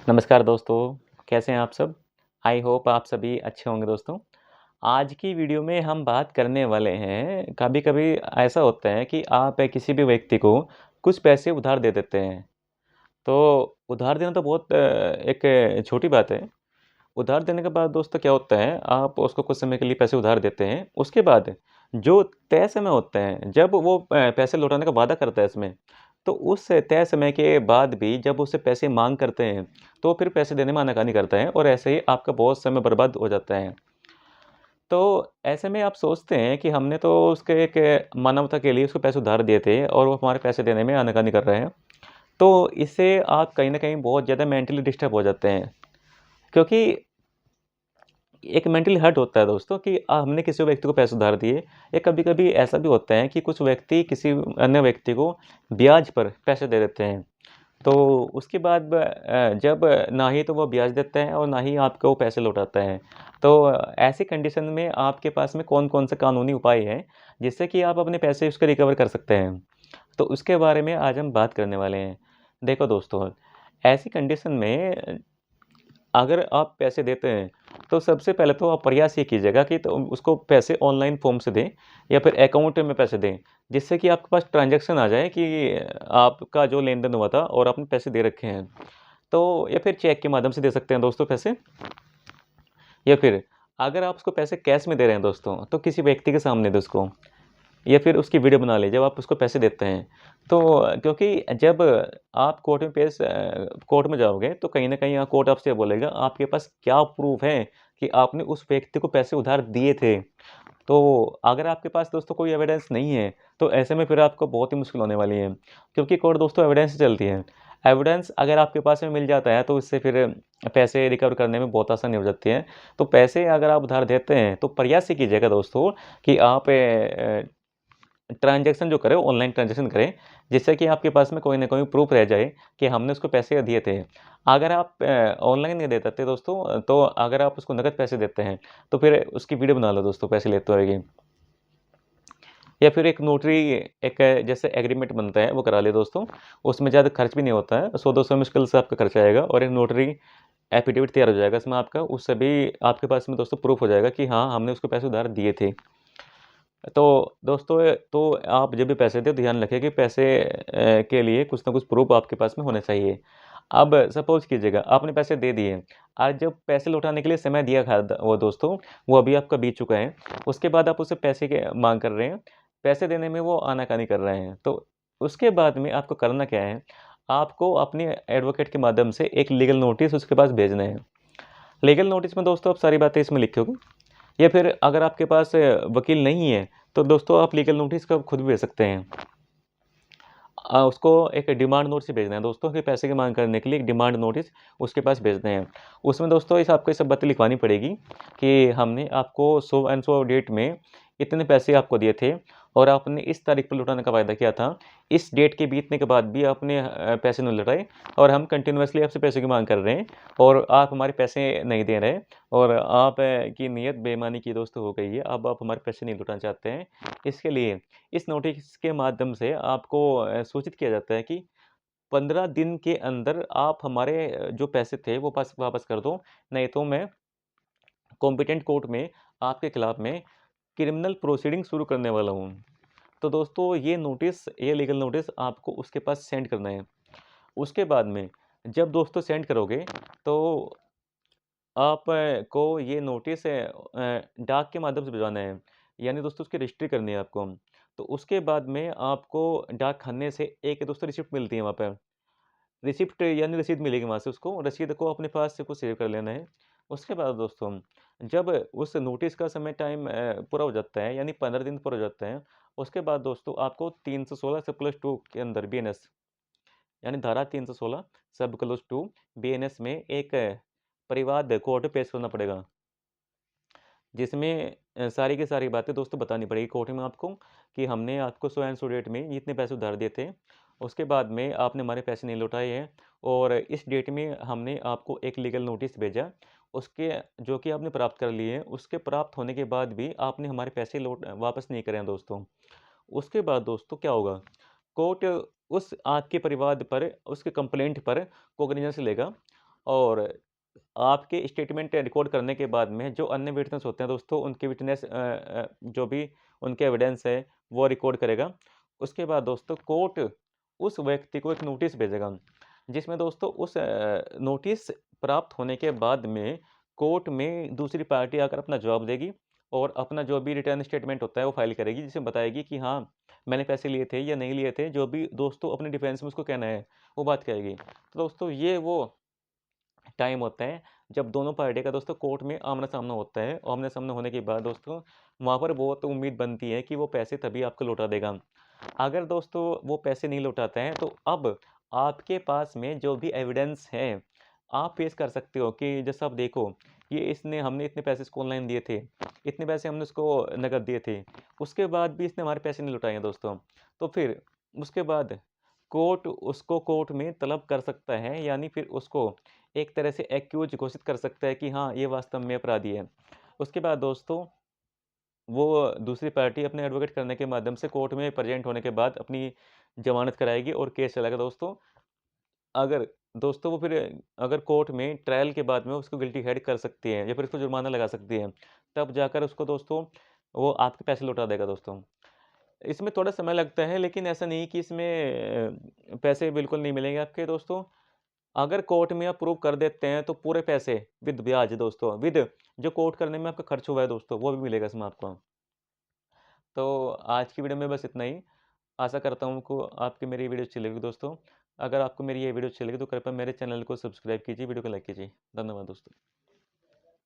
नमस्कार दोस्तों, कैसे हैं आप सब? आई होप आप सभी अच्छे होंगे दोस्तों। आज की वीडियो में हम बात करने वाले हैं, कभी-कभी ऐसा होता है कि आप किसी भी व्यक्ति को कुछ पैसे उधार दे देते हैं। तो उधार देना तो बहुत एक छोटी बात है। उधार देने के बाद दोस्तों क्या होता है, आप उसको कुछ समय के लिए पैसे उधार देते हैं। उसके बाद जो तय समय होता है, जब वो पैसे लौटाने का वादा करता है इसमें, तो उस तय समय के बाद भी जब उससे पैसे माँग करते हैं, तो फिर पैसे देने में आनाकानी करता है और ऐसे ही आपका बहुत समय बर्बाद हो जाता है। तो ऐसे में आप सोचते हैं कि हमने तो उसके एक मानवता के लिए उसको पैसे उधार दिए थे और वो हमारे पैसे देने में आनाकानी कर रहे हैं। तो इससे आप कहीं न कहीं बहुत ज़्यादा मेंटली डिस्टर्ब हो जाते हैं। क्योंकि एक मेंटली हर्ट होता है दोस्तों कि हमने किसी व्यक्ति को पैसे उधार दिए या कभी-कभी ऐसा भी होता है कि कुछ व्यक्ति किसी अन्य व्यक्ति को ब्याज पर पैसे दे देते हैं। तो उसके बाद जब ना ही तो वो ब्याज देता है और ना ही आपको वो पैसे लौटाता है। तो ऐसी कंडीशन में आपके पास में कौन-कौन से कानूनी उपाय हैं, जिससे कि आप अपने पैसे उसको रिकवर कर सकते हैं? तो उसके बारे में आज हम बात करने वाले हैं। देखो दोस्तों, ऐसी कंडीशन में अगर आप पैसे देते हैं, तो सबसे पहले तो आप प्रयास ये कीजिएगा कि तो उसको पैसे ऑनलाइन फ़ॉर्म से दें या फिर अकाउंट में पैसे दें, जिससे कि आपके पास ट्रांज़ैक्शन आ जाए कि आपका जो लेन-देन हुआ था और आपने पैसे दे रखे हैं। तो या फिर चेक के माध्यम से दे सकते हैं दोस्तों पैसे या फिर अगर आप उसको पैसे कैश में दे रहे हैं दोस्तों, तो किसी व्यक्ति के सामने दें उसको। या फिर उसकी वीडियो बना लें जब आप उसको पैसे देते हैं। तो क्योंकि जब आप कोर्ट में जाओगे तो कहीं न कहीं कोर्ट आपसे ये बोलेगा आपके पास क्या प्रूफ़ है कि आपने उस व्यक्ति को पैसे उधार दिए थे। तो अगर आपके पास दोस्तों कोई एविडेंस नहीं है, तो ऐसे में फिर आपको बहुत ही मुश्किल होने वाली है। क्योंकि कोर्ट दोस्तों एविडेंस से चलती है। एविडेंस अगर आपके पास में मिल जाता है तो इससे फिर पैसे रिकवर करने में बहुत आसानी हो जाती है। तो पैसे अगर आप उधार देते हैं तो प्रयास ये कीजिएगा दोस्तों कि आप ट्रांज़ैक्शन जो करें ऑनलाइन ट्रांज़ैक्शन करें, जिससे कि आपके पास में कोई न कोई प्रूफ़ रह जाए कि हमने उसको पैसे दिए थे। अगर आप ऑनलाइन नहीं दे पाते दोस्तों, तो अगर आप उसको नकद पैसे देते हैं, तो फिर उसकी वीडियो बना लो दोस्तों पैसे लेते हुए की। या फिर एक नोटरी एक जैसे एग्रीमेंट बनता है, वो करा लें दोस्तों। उसमें ज़्यादा खर्च भी नहीं होता है, 100-200 मुश्किल से आपका खर्च आएगा और एक नोटरी एफ़िडेविट तैयार हो जाएगा इसमें आपका, उससे भी आपके पास में दोस्तों प्रूफ़ हो जाएगा कि हाँ, हमने उसको पैसे उधार दिए थे। तो दोस्तों तो आप जब भी पैसे दें ध्यान रखें कि पैसे के लिए कुछ ना कुछ प्रूफ़ आपके पास में होने चाहिए। अब सपोज़ कीजिएगा आपने पैसे दे दिए, आज जब पैसे लौटाने के लिए समय दिया था वो दोस्तों, वो अभी आपका बीत चुका है। उसके बाद आप उससे पैसे की माँग कर रहे हैं, पैसे देने में वो आनाकानी कर रहे हैं। तो उसके बाद में आपको करना क्या है, आपको अपने एडवोकेट के माध्यम से एक लीगल नोटिस उसके पास भेजना है। लीगल नोटिस में दोस्तों आप सारी बातें इसमें लिखोगे या फिर अगर आपके पास वकील नहीं है, तो दोस्तों आप लीगल नोटिस का खुद भी भेज सकते हैं। उसको एक डिमांड नोटिस भेजना है दोस्तों कि पैसे की माँग करने के लिए एक डिमांड नोटिस उसके पास भेजने हैं। उसमें दोस्तों इस आपको ये सब बातें लिखवानी पड़ेगी कि हमने आपको सो एंड सो डेट में इतने पैसे आपको दिए थे और आपने इस तारीख पर लौटाने का वायदा किया था। इस डेट के बीतने के बाद भी आपने पैसे नहीं लौटाए और हम कंटिन्यूअसली आपसे पैसे की माँग कर रहे हैं और आप हमारे पैसे नहीं दे रहे और आप की नीयत बेईमानी की दोस्तों हो गई है। अब आप हमारे पैसे नहीं लौटाना चाहते हैं। इसके लिए इस नोटिस के माध्यम से आपको सूचित किया जाता है कि 15 दिन के अंदर आप हमारे जो पैसे थे वो वापस कर दो, नहीं तो मैं कॉम्पिटेंट कोर्ट में आपके खिलाफ में क्रिमिनल प्रोसीडिंग शुरू करने वाला हूँ। तो दोस्तों ये लीगल नोटिस आपको उसके पास सेंड करना है। उसके बाद में जब दोस्तों सेंड करोगे तो आप को ये नोटिस डाक के माध्यम से भिजवाना है, यानी दोस्तों उसकी रजिस्ट्री करनी है आपको। तो उसके बाद में आपको डाक खाने से एक दोस्तों रिसिप्ट मिलती है वहाँ पे। रिसिप्ट यानी रसीद मिलेगी वहाँ से उसको, रसीद को अपने पास से कुछ सेव कर लेना है। उसके बाद दोस्तों, जब उस नोटिस का समय टाइम पूरा हो जाता है, यानी 15 दिन पूरा हो जाते हैं, उसके बाद दोस्तों आपको 316 सब क्लॉज़ 2 के अंदर बीएनएस यानी धारा 316 सब क्लॉज़ 2 बीएनएस में एक परिवाद कोर्ट में पेश करना पड़ेगा। जिसमें सारी की सारी बातें दोस्तों बतानी पड़ेगी कोर्ट में आपको कि हमने आपको सो एंड सो डेट में ये इतने पैसे उधार दिए थे। उसके बाद में आपने हमारे पैसे नहीं लौटाए हैं और इस डेट में हमने आपको एक लीगल नोटिस भेजा। उसके जो कि आपने प्राप्त कर लिए हैं, उसके प्राप्त होने के बाद भी आपने हमारे पैसे वापस नहीं करे हैं दोस्तों। उसके बाद दोस्तों क्या होगा? कोर्ट उस आपके परिवाद पर, उसके कंप्लेंट पर कोग्निजेंस लेगा और आपके स्टेटमेंट रिकॉर्ड करने के बाद में जो अन्य विटनेस होते हैं दोस्तों, उनके विटनेस जो भी उनके एविडेंस है, वो रिकॉर्ड करेगा। उसके बाद दोस्तों कोर्ट उस व्यक्ति को एक नोटिस भेजेगा, जिसमें दोस्तों उस नोटिस प्राप्त होने के बाद में कोर्ट में दूसरी पार्टी आकर अपना जवाब देगी और अपना जो भी रिटर्न स्टेटमेंट होता है वो फाइल करेगी, जिसमें बताएगी कि हाँ, मैंने पैसे लिए थे या नहीं लिए थे, जो भी दोस्तों अपने डिफेंस में उसको कहना है, वो बात कहेगी। तो दोस्तों ये वो टाइम होता है जब दोनों पार्टी का दोस्तों कोर्ट में आमना-सामना होता है। आमने-सामने होने के बाद दोस्तों वहाँ पर बहुत उम्मीद बनती है कि वो पैसे तभी आपको लौटा देगा। अगर दोस्तों वो पैसे नहीं लौटाता है तो अब आपके पास में जो भी एविडेंस है, आप पेश कर सकते हो कि जैसा आप देखो, ये इसने हमने इतने पैसे इसको ऑनलाइन दिए थे, इतने पैसे हमने उसको नकद दिए थे, उसके बाद भी इसने हमारे पैसे नहीं लौटाए हैं दोस्तों। तो फिर उसके बाद कोर्ट उसको कोर्ट में तलब कर सकता है, यानी फिर उसको एक तरह से एक्यूज़ घोषित कर सकता है कि हाँ, ये वास्तव में अपराधी है। उसके बाद दोस्तों वो दूसरी पार्टी अपने एडवोकेट करने के माध्यम से कोर्ट में प्रेजेंट होने के बाद अपनी ज़मानत कराएगी और केस चलेगा दोस्तों। अगर दोस्तों वो फिर अगर कोर्ट में ट्रायल के बाद में उसको गिल्टी हेड कर सकती है या फिर उसको जुर्माना लगा सकती है, तब जाकर उसको दोस्तों वो आपके पैसे लौटा देगा दोस्तों। इसमें थोड़ा समय लगता है, लेकिन ऐसा नहीं कि इसमें पैसे बिल्कुल नहीं मिलेंगे आपके दोस्तों। अगर कोर्ट में आप प्रूव कर देते हैं तो पूरे पैसे विद ब्याज दोस्तों, विद जो कोर्ट करने में आपका खर्च हुआ है दोस्तों, वो भी मिलेगा इसमें आपको। तो आज की वीडियो में बस इतना ही। आशा करता हूँ को आपकी मेरी वीडियो अच्छी लगी दोस्तों। अगर आपको मेरी ये वीडियो अच्छी लगी तो कृपया मेरे चैनल को सब्सक्राइब कीजिए, वीडियो को लाइक कीजिए। धन्यवाद दोस्तों।